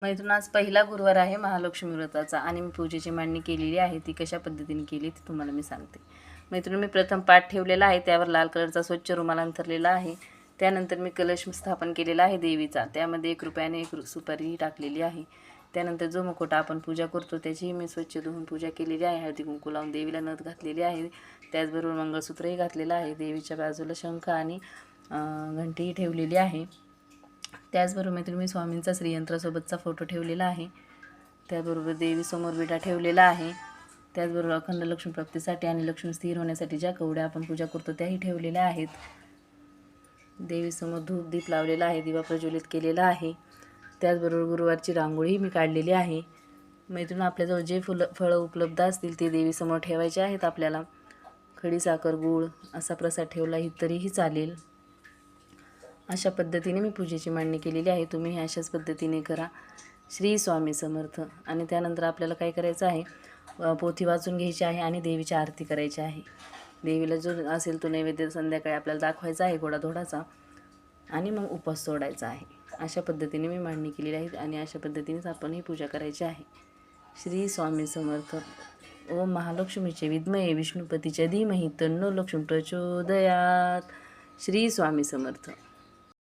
मैत्रीण, आज पहिला गुरुवार आहे महालक्ष्मी व्रताचा आणि मी पूजेची मांडणी केलेली आहे. ती कशा पद्धतीने केली ती तुम्हाला मी सांगते. मैत्रीण, मी प्रथम पाट ठेवलेला आहे, त्यावर लाल कलरचा स्वच्छ रुमाल अंथरलेला आहे. त्यानंतर मी कलश स्थापन केलेला आहे देवीचा. त्यामध्ये 1 रुपयाने 1 सुपारी टाकलेली आहे. त्यानंतर जो मुखवटा आपण पूजा करतो त्याचीही मी स्वच्छ धुवून पूजा केलेली आहे. हळदी कुंकू लावून देवीला नथ घातलेली आहे. त्याचबरोबर मंगळसूत्रही घातलेलं आहे. देवीच्या बाजूला शंख आणि घंटीही ठेवलेली आहे. त्याचबरोबर मैत्रीण, मी स्वामींचा श्रीयंत्रासोबतचा फोटो ठेवलेला आहे. त्याचबरोबर देवीसमोर विडा ठेवलेला आहे. त्याचबरोबर अखंड लक्ष्मी प्राप्तीसाठी आणि लक्ष्मी स्थिर होण्यासाठी ज्या कवड्या आपण पूजा करतो त्याही ठेवलेल्या आहेत. देवीसमोर धूप दीप लावलेला आहे, दिवा प्रज्वलित केलेला आहे. त्याचबरोबर गुरुवारची रांगोळी मी काढलेली आहे. मैत्रीण, आपल्याजवळ जे फळं उपलब्ध असतील ते देवीसमोर ठेवायचे आहेत. आपल्याला खडीसाखर, गूळ असा प्रसाद ठेवला तरीही चालेल. अशा पद्धतीने मी पूजेची मांडणी केलेली आहे. तुम्ही अशाच पद्धतीने करा. श्री स्वामी समर्थ. आणि त्यानंतर आपल्याला काय करायचं आहे, पोथी वाचून घ्यायची आहे आणि देवीची आरती करायची आहे. देवीला जो असेल तो नैवेद्य संध्याकाळी आपल्याला दाखवायचा आहे गोडाधोडाचा, आणि मग उपवास सोडायचा आहे. अशा पद्धतीने मी मांडणी केलेली आहे आणि अशा पद्धतीनेच आपण ही पूजा करायची आहे. श्री स्वामी समर्थ. ओम महालक्ष्मीचे विद्महे विष्णुपतीच्या धीमहि तन्नो लक्ष्मी प्रचोदयात. श्री स्वामी समर्थ.